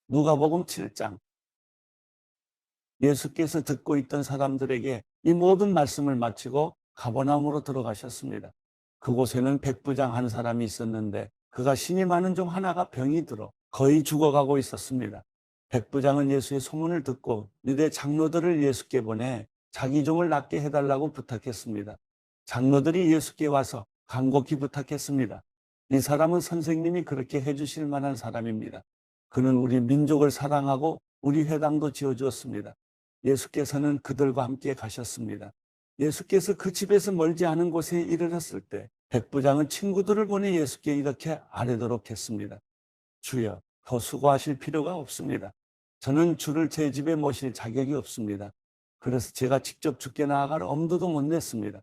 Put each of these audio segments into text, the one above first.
누가복음 7장. 예수께서 듣고 있던 사람들에게 이 모든 말씀을 마치고 가버나움으로 들어가셨습니다. 그곳에는 백부장 한 사람이 있었는데 그가 신이 많은 종 하나가 병이 들어 거의 죽어가고 있었습니다. 백부장은 예수의 소문을 듣고 유대 장로들을 예수께 보내 자기 종을 낫게 해달라고 부탁했습니다. 장로들이 예수께 와서 간곡히 부탁했습니다. 이 사람은 선생님이 그렇게 해주실 만한 사람입니다. 그는 우리 민족을 사랑하고 우리 회당도 지어주었습니다. 예수께서는 그들과 함께 가셨습니다. 예수께서 그 집에서 멀지 않은 곳에 이르렀을 때 백부장은 친구들을 보내 예수께 이렇게 아뢰도록 했습니다. 주여, 더 수고하실 필요가 없습니다. 저는 주를 제 집에 모실 자격이 없습니다. 그래서 제가 직접 주께 나아갈 엄두도 못 냈습니다.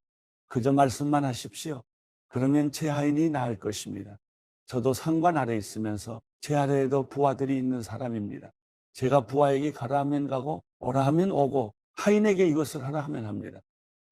그저 말씀만 하십시오. 그러면 제 하인이 나을 것입니다. 저도 상관 아래 있으면서 제 아래에도 부하들이 있는 사람입니다. 제가 부하에게 가라 하면 가고 오라 하면 오고 하인에게 이것을 하라 하면 합니다.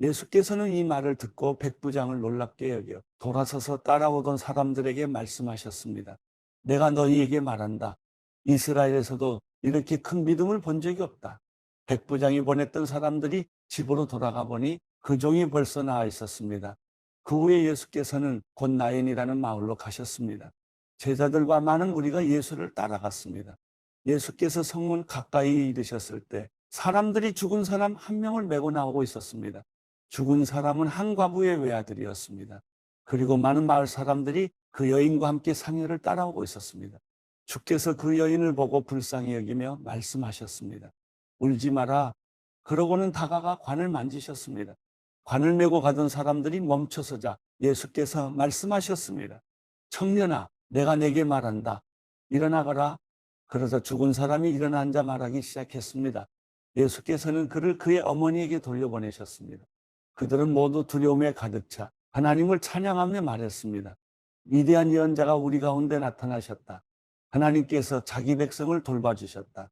예수께서는 이 말을 듣고 백부장을 놀랍게 여겨 돌아서서 따라오던 사람들에게 말씀하셨습니다. 내가 너희에게 말한다. 이스라엘에서도 이렇게 큰 믿음을 본 적이 없다. 백부장이 보냈던 사람들이 집으로 돌아가 보니 그 종이 벌써 나와 있었습니다. 그 후에 예수께서는 곧 나인이라는 마을로 가셨습니다. 제자들과 많은 무리가 예수를 따라갔습니다. 예수께서 성문 가까이 이르셨을 때 사람들이 죽은 사람 한 명을 메고 나오고 있었습니다. 죽은 사람은 한 과부의 외아들이었습니다. 그리고 많은 마을 사람들이 그 여인과 함께 상여를 따라오고 있었습니다. 주께서 그 여인을 보고 불쌍히 여기며 말씀하셨습니다. 울지 마라. 그러고는 다가가 관을 만지셨습니다. 관을 메고 가던 사람들이 멈춰서자 예수께서 말씀하셨습니다. 청년아, 내가 내게 말한다. 일어나거라. 그러자 죽은 사람이 일어나 앉아 말하기 시작했습니다. 예수께서는 그를 그의 어머니에게 돌려보내셨습니다. 그들은 모두 두려움에 가득 차 하나님을 찬양하며 말했습니다. 위대한 예언자가 우리 가운데 나타나셨다. 하나님께서 자기 백성을 돌봐주셨다.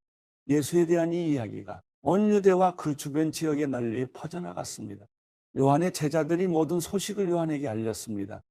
예수에 대한 이 이야기가 온 유대와 그 주변 지역에 널리 퍼져나갔습니다. 요한의 제자들이 모든 소식을 요한에게 알렸습니다.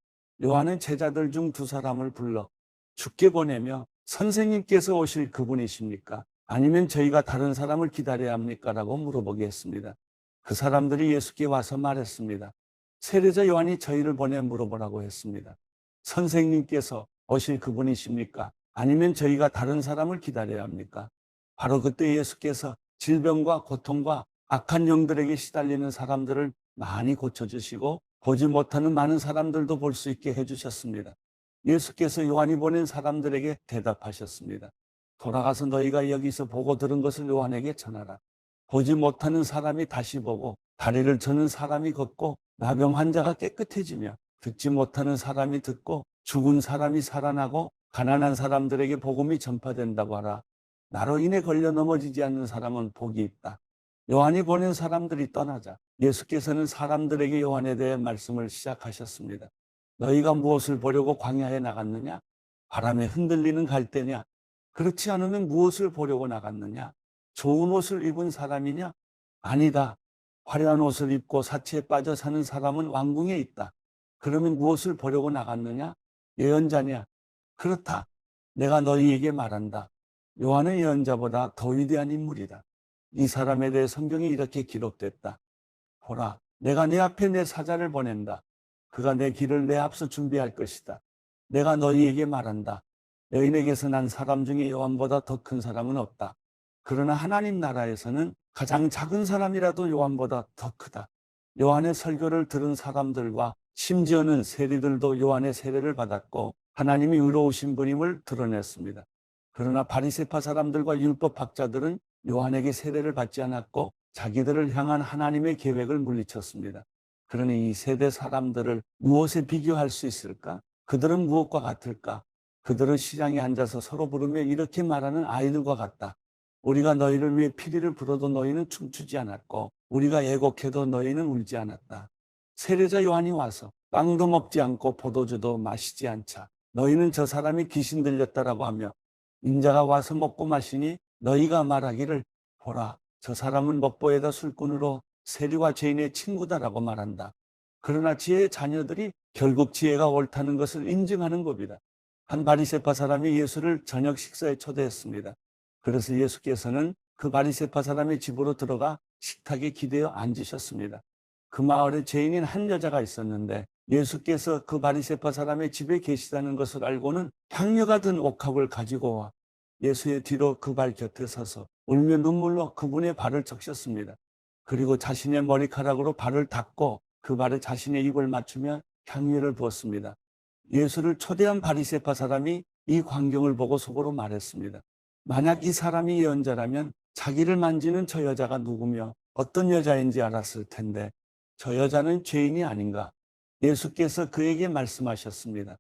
요한은 제자들 중 두 사람을 불러 주께 보내며 선생님께서 오실 그분이십니까? 아니면 저희가 다른 사람을 기다려야 합니까? 라고 물어보게 했습니다. 그 사람들이 예수께 와서 말했습니다. 세례자 요한이 저희를 보내 물어보라고 했습니다. 선생님께서 오실 그분이십니까? 아니면 저희가 다른 사람을 기다려야 합니까? 바로 그때 예수께서 질병과 고통과 악한 영들에게 시달리는 사람들을 많이 고쳐주시고 보지 못하는 많은 사람들도 볼 수 있게 해주셨습니다. 예수께서 요한이 보낸 사람들에게 대답하셨습니다. 돌아가서 너희가 여기서 보고 들은 것을 요한에게 전하라. 보지 못하는 사람이 다시 보고 다리를 저는 사람이 걷고 나병 환자가 깨끗해지며 듣지 못하는 사람이 듣고 죽은 사람이 살아나고 가난한 사람들에게 복음이 전파된다고 하라. 나로 인해 걸려 넘어지지 않는 사람은 복이 있다. 요한이 보낸 사람들이 떠나자 예수께서는 사람들에게 요한에 대해 말씀을 시작하셨습니다. 너희가 무엇을 보려고 광야에 나갔느냐? 바람에 흔들리는 갈대냐? 그렇지 않으면 무엇을 보려고 나갔느냐? 좋은 옷을 입은 사람이냐? 아니다. 화려한 옷을 입고 사치에 빠져 사는 사람은 왕궁에 있다. 그러면 무엇을 보려고 나갔느냐? 예언자냐? 그렇다. 내가 너희에게 말한다. 요한은 예언자보다 더 위대한 인물이다. 이 사람에 대해 성경에 이렇게 기록됐다. 보라, 내가 내 앞에 내 사자를 보낸다. 그가 내 길을 내 앞서 준비할 것이다. 내가 너희에게 말한다. 여인에게서 난 사람 중에 요한보다 더 큰 사람은 없다. 그러나 하나님 나라에서는 가장 작은 사람이라도 요한보다 더 크다. 요한의 설교를 들은 사람들과 심지어는 세리들도 요한의 세례를 받았고 하나님이 의로우신 분임을 드러냈습니다. 그러나 바리새파 사람들과 율법학자들은 요한에게 세례를 받지 않았고 자기들을 향한 하나님의 계획을 물리쳤습니다. 그러니 이 세대 사람들을 무엇에 비교할 수 있을까? 그들은 무엇과 같을까? 그들은 시장에 앉아서 서로 부르며 이렇게 말하는 아이들과 같다. 우리가 너희를 위해 피리를 불어도 너희는 춤추지 않았고 우리가 애곡해도 너희는 울지 않았다. 세례자 요한이 와서 빵도 먹지 않고 포도주도 마시지 않자 너희는 저 사람이 귀신 들렸다라고 하며 인자가 와서 먹고 마시니 너희가 말하기를 보라 저 사람은 먹보에다 술꾼으로 세리와 죄인의 친구다라고 말한다. 그러나 지혜의 자녀들이 결국 지혜가 옳다는 것을 인증하는 겁니다. 한 바리새파 사람이 예수를 저녁 식사에 초대했습니다. 그래서 예수께서는 그 바리새파 사람의 집으로 들어가 식탁에 기대어 앉으셨습니다. 그 마을에 죄인인 한 여자가 있었는데 예수께서 그 바리새파 사람의 집에 계시다는 것을 알고는 향료가 든 옥합을 가지고 와 예수의 뒤로 그 발 곁에 서서 울며 눈물로 그분의 발을 적셨습니다. 그리고 자신의 머리카락으로 발을 닦고 그 발에 자신의 입을 맞추며 향유를 부었습니다. 예수를 초대한 바리새파 사람이 이 광경을 보고 속으로 말했습니다. 만약 이 사람이 예언자라면 자기를 만지는 저 여자가 누구며 어떤 여자인지 알았을 텐데 저 여자는 죄인이 아닌가? 예수께서 그에게 말씀하셨습니다.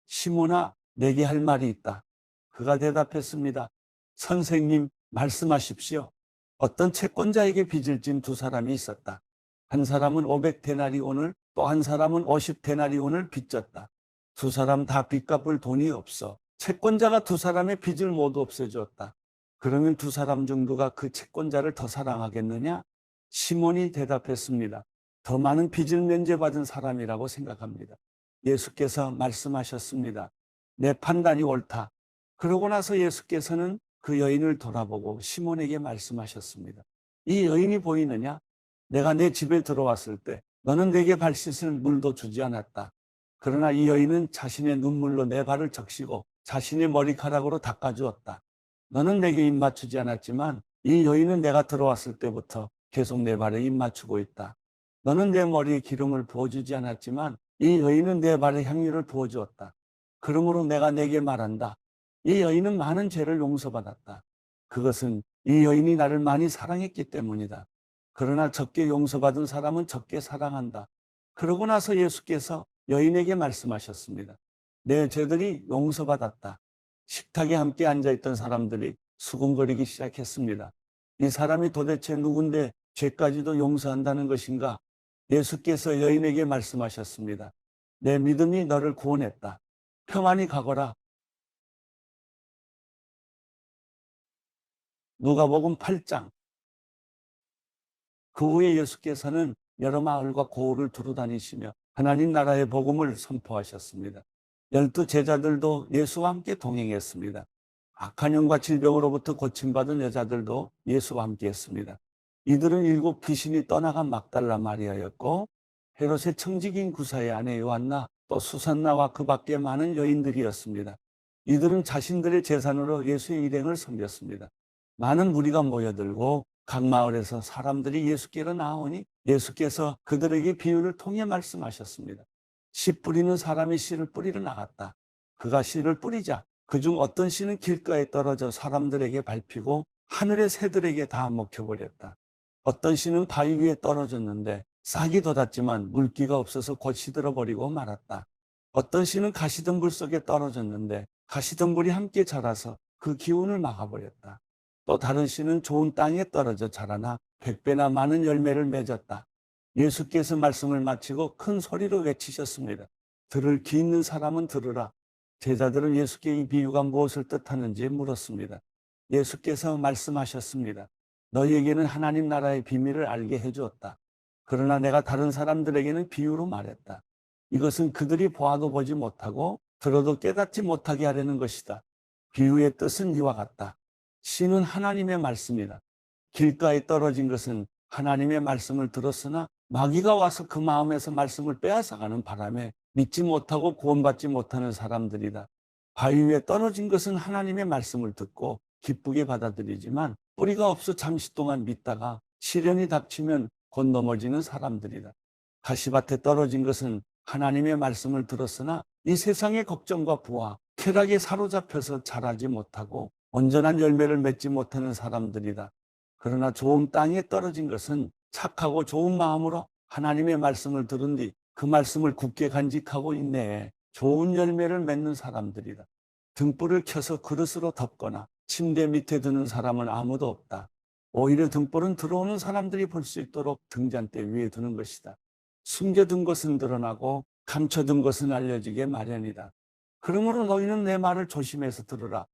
시몬아, 내게 할 말이 있다. 그가 대답했습니다. 선생님, 말씀하십시오. 어떤 채권자에게 빚을 진 두 사람이 있었다. 한 사람은 500데나리온을 또 한 사람은 50데나리온을 빚졌다. 두 사람 다 빚 갚을 돈이 없어 채권자가 두 사람의 빚을 모두 없애주었다. 그러면 두 사람 정도가 그 채권자를 더 사랑하겠느냐? 시몬이 대답했습니다. 더 많은 빚을 면제받은 사람이라고 생각합니다. 예수께서 말씀하셨습니다. 내 판단이 옳다. 그러고 나서 예수께서는 그 여인을 돌아보고 시몬에게 말씀하셨습니다. 이 여인이 보이느냐? 내가 내 집에 들어왔을 때 너는 내게 발 씻을 물도 주지 않았다. 그러나 이 여인은 자신의 눈물로 내 발을 적시고 자신의 머리카락으로 닦아주었다. 너는 내게 입 맞추지 않았지만 이 여인은 내가 들어왔을 때부터 계속 내 발에 입 맞추고 있다. 너는 내 머리에 기름을 부어주지 않았지만 이 여인은 내 발에 향유를 부어주었다. 그러므로 내가 내게 말한다. 이 여인은 많은 죄를 용서받았다. 그것은 이 여인이 나를 많이 사랑했기 때문이다. 그러나 적게 용서받은 사람은 적게 사랑한다. 그러고 나서 예수께서 여인에게 말씀하셨습니다. 내 죄들이 용서받았다. 식탁에 함께 앉아있던 사람들이 수군거리기 시작했습니다. 이 사람이 도대체 누군데 죄까지도 용서한다는 것인가? 예수께서 여인에게 말씀하셨습니다. 내 믿음이 너를 구원했다. 평안히 가거라. 누가복음 8장. 그 후에 예수께서는 여러 마을과 고을을 두루 다니시며 하나님 나라의 복음을 선포하셨습니다. 12 제자들도 예수와 함께 동행했습니다. 악한 영과 질병으로부터 고침받은 여자들도 예수와 함께 했습니다. 이들은 7 귀신이 떠나간 막달라 마리아였고 헤롯의 청지기인 구사의 아내 요한나 또 수산나와 그 밖에 많은 여인들이었습니다. 이들은 자신들의 재산으로 예수의 일행을 섬겼습니다. 많은 무리가 모여들고 각 마을에서 사람들이 예수께로 나오니 예수께서 그들에게 비유를 통해 말씀하셨습니다. 씨 뿌리는 사람이 씨를 뿌리러 나갔다. 그가 씨를 뿌리자 그중 어떤 씨는 길가에 떨어져 사람들에게 밟히고 하늘의 새들에게 다 먹혀버렸다. 어떤 씨는 바위 위에 떨어졌는데 싹이 돋았지만 물기가 없어서 곧 시들어버리고 말았다. 어떤 씨는 가시덤불 속에 떨어졌는데 가시덤불이 함께 자라서 그 기운을 막아버렸다. 또 다른 씨는 좋은 땅에 떨어져 자라나 100배나 많은 열매를 맺었다. 예수께서 말씀을 마치고 큰 소리로 외치셨습니다. 들을 귀 있는 사람은 들으라. 제자들은 예수께 이 비유가 무엇을 뜻하는지 물었습니다. 예수께서 말씀하셨습니다. 너희에게는 하나님 나라의 비밀을 알게 해주었다. 그러나 내가 다른 사람들에게는 비유로 말했다. 이것은 그들이 보아도 보지 못하고 들어도 깨닫지 못하게 하려는 것이다. 비유의 뜻은 이와 같다. 씨는 하나님의 말씀이다. 길가에 떨어진 것은 하나님의 말씀을 들었으나 마귀가 와서 그 마음에서 말씀을 빼앗아가는 바람에 믿지 못하고 구원받지 못하는 사람들이다. 바위 위에 떨어진 것은 하나님의 말씀을 듣고 기쁘게 받아들이지만 뿌리가 없어 잠시 동안 믿다가 시련이 닥치면 곧 넘어지는 사람들이다. 가시밭에 떨어진 것은 하나님의 말씀을 들었으나 이 세상의 걱정과 부와 쾌락에 사로잡혀서 자라지 못하고 온전한 열매를 맺지 못하는 사람들이다. 그러나 좋은 땅에 떨어진 것은 착하고 좋은 마음으로 하나님의 말씀을 들은 뒤 그 말씀을 굳게 간직하고 인내해 좋은 열매를 맺는 사람들이다. 등불을 켜서 그릇으로 덮거나 침대 밑에 두는 사람은 아무도 없다. 오히려 등불은 들어오는 사람들이 볼 수 있도록 등잔대 위에 두는 것이다. 숨겨둔 것은 드러나고 감춰둔 것은 알려지게 마련이다. 그러므로 너희는 내 말을 조심해서 들으라.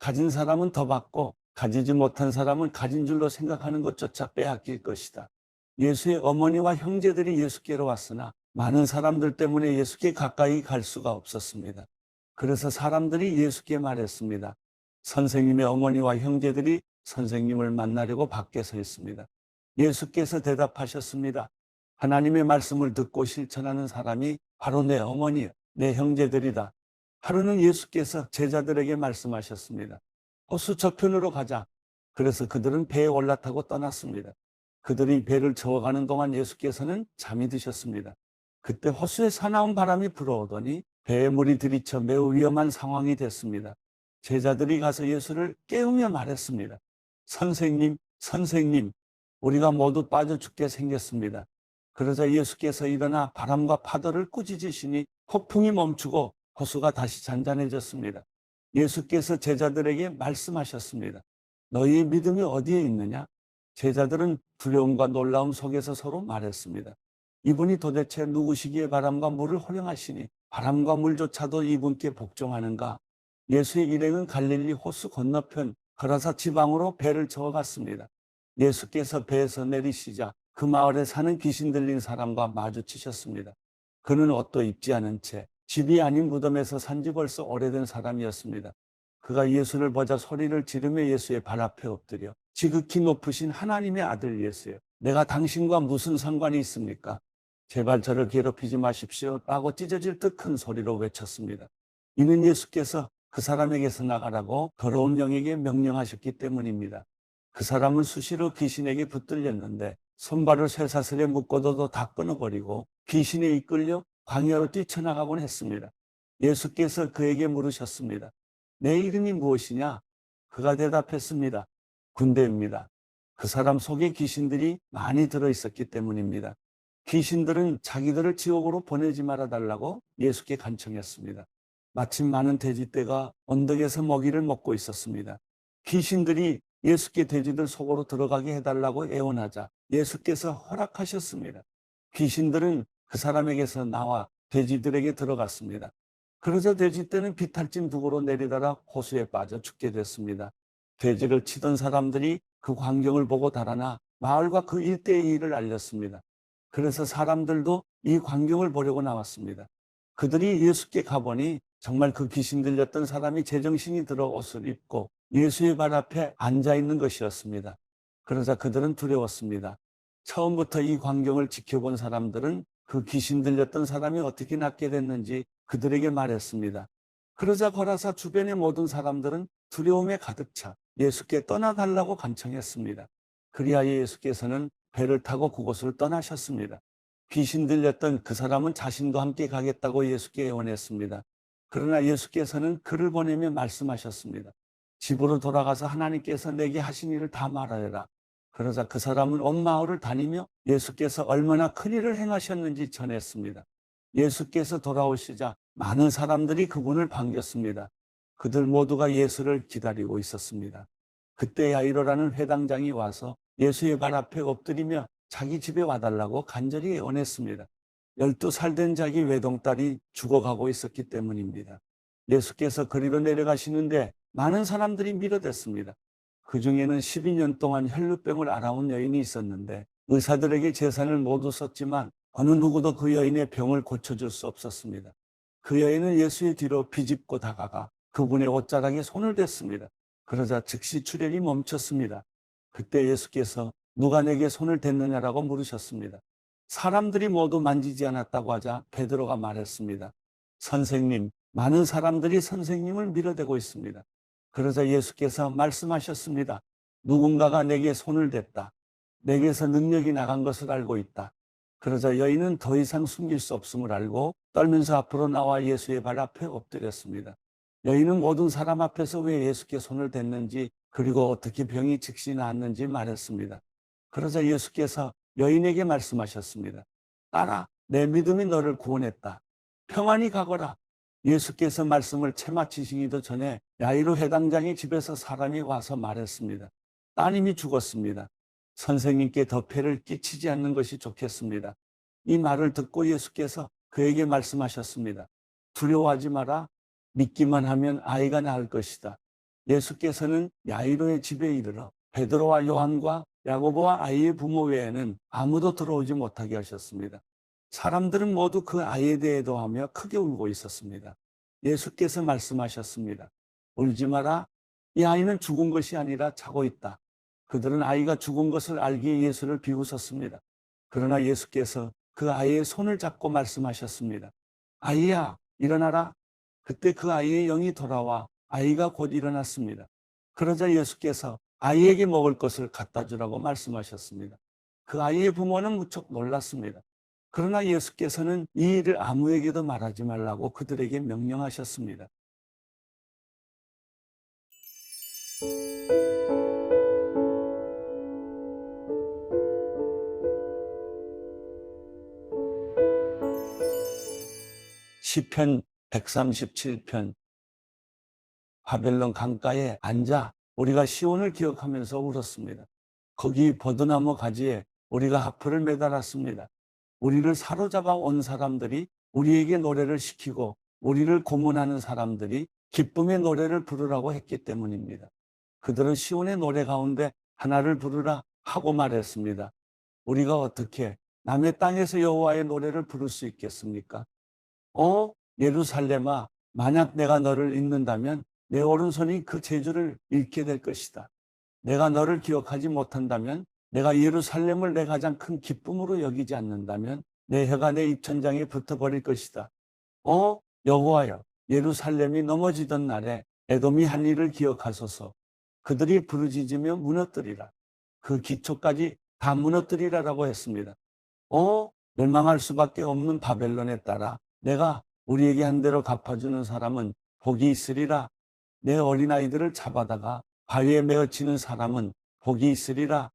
가진 사람은 더 받고 가지지 못한 사람은 가진 줄로 생각하는 것조차 빼앗길 것이다. 예수의 어머니와 형제들이 예수께로 왔으나 많은 사람들 때문에 예수께 가까이 갈 수가 없었습니다. 그래서 사람들이 예수께 말했습니다. 선생님의 어머니와 형제들이 선생님을 만나려고 밖에 서 있습니다. 예수께서 대답하셨습니다. 하나님의 말씀을 듣고 실천하는 사람이 바로 내 어머니, 내 형제들이다. 하루는 예수께서 제자들에게 말씀하셨습니다. 호수 저편으로 가자. 그래서 그들은 배에 올라타고 떠났습니다. 그들이 배를 저어가는 동안 예수께서는 잠이 드셨습니다. 그때 호수에 사나운 바람이 불어오더니 배에 물이 들이쳐 매우 위험한 상황이 됐습니다. 제자들이 가서 예수를 깨우며 말했습니다. 선생님, 선생님, 우리가 모두 빠져 죽게 생겼습니다. 그러자 예수께서 일어나 바람과 파도를 꾸짖으시니 폭풍이 멈추고 호수가 다시 잔잔해졌습니다. 예수께서 제자들에게 말씀하셨습니다. 너희의 믿음이 어디에 있느냐? 제자들은 두려움과 놀라움 속에서 서로 말했습니다. 이분이 도대체 누구시기에 바람과 물을 허용하시니 바람과 물조차도 이분께 복종하는가? 예수의 일행은 갈릴리 호수 건너편 거라사 지방으로 배를 저어갔습니다. 예수께서 배에서 내리시자 그 마을에 사는 귀신 들린 사람과 마주치셨습니다. 그는 옷도 입지 않은 채 집이 아닌 무덤에서 산지 벌써 오래된 사람이었습니다. 그가 예수를 보자 소리를 지르며 예수의 발 앞에 엎드려 지극히 높으신 하나님의 아들 예수여, 내가 당신과 무슨 상관이 있습니까? 제발 저를 괴롭히지 마십시오 라고 찢어질 듯 큰 소리로 외쳤습니다. 이는 예수께서 그 사람에게서 나가라고 더러운 영에게 명령하셨기 때문입니다. 그 사람은 수시로 귀신에게 붙들렸는데 손발을 쇠사슬에 묶어둬도 다 끊어버리고 귀신에 이끌려 광야로 뛰쳐나가곤 했습니다. 예수께서 그에게 물으셨습니다. 내 이름이 무엇이냐? 그가 대답했습니다. 군대입니다. 그 사람 속에 귀신들이 많이 들어있었기 때문입니다. 귀신들은 자기들을 지옥으로 보내지 말아달라고 예수께 간청했습니다. 마침 많은 돼지떼가 언덕에서 먹이를 먹고 있었습니다. 귀신들이 예수께 돼지들 속으로 들어가게 해달라고 애원하자 예수께서 허락하셨습니다. 귀신들은 그 사람에게서 나와 돼지들에게 들어갔습니다. 그러자 돼지떼는 비탈진 두고로 내리다가 호수에 빠져 죽게 됐습니다. 돼지를 치던 사람들이 그 광경을 보고 달아나 마을과 그 일대의 일을 알렸습니다. 그래서 사람들도 이 광경을 보려고 나왔습니다. 그들이 예수께 가보니 정말 그 귀신 들렸던 사람이 제정신이 들어 옷을 입고 예수의 발 앞에 앉아 있는 것이었습니다. 그러자 그들은 두려웠습니다. 처음부터 이 광경을 지켜본 사람들은 그 귀신 들렸던 사람이 어떻게 낫게 됐는지 그들에게 말했습니다. 그러자 거라사 주변의 모든 사람들은 두려움에 가득 차 예수께 떠나달라고 간청했습니다. 그리하여 예수께서는 배를 타고 그곳을 떠나셨습니다. 귀신 들렸던 그 사람은 자신도 함께 가겠다고 예수께 애원했습니다. 그러나 예수께서는 그를 보내며 말씀하셨습니다. 집으로 돌아가서 하나님께서 내게 하신 일을 다 말하여라. 그러자 그 사람은 온 마을을 다니며 예수께서 얼마나 큰 일을 행하셨는지 전했습니다. 예수께서 돌아오시자 많은 사람들이 그분을 반겼습니다. 그들 모두가 예수를 기다리고 있었습니다. 그때 야이로라는 회당장이 와서 예수의 발 앞에 엎드리며 자기 집에 와달라고 간절히 애원했습니다. 12살 된 자기 외동딸이 죽어가고 있었기 때문입니다. 예수께서 그리로 내려가시는데 많은 사람들이 밀어댔습니다. 그 중에는 12년 동안 혈루병을 앓아온 여인이 있었는데 의사들에게 재산을 모두 썼지만 어느 누구도 그 여인의 병을 고쳐줄 수 없었습니다. 그 여인은 예수의 뒤로 비집고 다가가 그분의 옷자락에 손을 댔습니다. 그러자 즉시 출혈이 멈췄습니다. 그때 예수께서 누가 내게 손을 댔느냐라고 물으셨습니다. 사람들이 모두 만지지 않았다고 하자 베드로가 말했습니다. 선생님, 많은 사람들이 선생님을 밀어대고 있습니다. 그러자 예수께서 말씀하셨습니다. 누군가가 내게 손을 댔다. 내게서 능력이 나간 것을 알고 있다. 그러자 여인은 더 이상 숨길 수 없음을 알고 떨면서 앞으로 나와 예수의 발 앞에 엎드렸습니다. 여인은 모든 사람 앞에서 왜 예수께 손을 댔는지 그리고 어떻게 병이 즉시 나았는지 말했습니다. 그러자 예수께서 여인에게 말씀하셨습니다. 딸아, 내 믿음이 너를 구원했다. 평안히 가거라. 예수께서 말씀을 채 마치시기도 전에 야이로 회당장의 집에서 사람이 와서 말했습니다. 따님이 죽었습니다. 선생님께 더 폐를 끼치지 않는 것이 좋겠습니다. 이 말을 듣고 예수께서 그에게 말씀하셨습니다. 두려워하지 마라. 믿기만 하면 아이가 나을 것이다. 예수께서는 야이로의 집에 이르러 베드로와 요한과 야고보와 아이의 부모 외에는 아무도 들어오지 못하게 하셨습니다. 사람들은 모두 그 아이에 대해 도하며 크게 울고 있었습니다. 예수께서 말씀하셨습니다. 울지 마라. 이 아이는 죽은 것이 아니라 자고 있다. 그들은 아이가 죽은 것을 알기에 예수를 비웃었습니다. 그러나 예수께서 그 아이의 손을 잡고 말씀하셨습니다. 아이야, 일어나라. 그때 그 아이의 영이 돌아와 아이가 곧 일어났습니다. 그러자 예수께서 아이에게 먹을 것을 갖다 주라고 말씀하셨습니다. 그 아이의 부모는 무척 놀랐습니다. 그러나 예수께서는 이 일을 아무에게도 말하지 말라고 그들에게 명령하셨습니다. 시편 137편. 바벨론 강가에 앉아 우리가 시온을 기억하면서 울었습니다. 거기 버드나무 가지에 우리가 하프를 매달았습니다. 우리를 사로잡아 온 사람들이, 우리에게 노래를 시키고 우리를 고문하는 사람들이 기쁨의 노래를 부르라고 했기 때문입니다. 그들은 시온의 노래 가운데 하나를 부르라 하고 말했습니다. 우리가 어떻게 남의 땅에서 여호와의 노래를 부를 수 있겠습니까? 예루살렘아, 만약 내가 너를 잊는다면 내 오른손이 그 재주를 잃게 될 것이다. 내가 너를 기억하지 못한다면, 내가 예루살렘을 내 가장 큰 기쁨으로 여기지 않는다면 내 혀가 내 입천장에 붙어버릴 것이다. 여호와여, 예루살렘이 넘어지던 날에 에돔이 한 일을 기억하소서. 그들이 부르짖으며 무너뜨리라. 그 기초까지 다 무너뜨리라라고 했습니다. 멸망할 수밖에 없는 바벨론에 따라 내가 우리에게 한 대로 갚아주는 사람은 복이 있으리라. 내 어린아이들을 잡아다가 바위에 메어치는 사람은 복이 있으리라.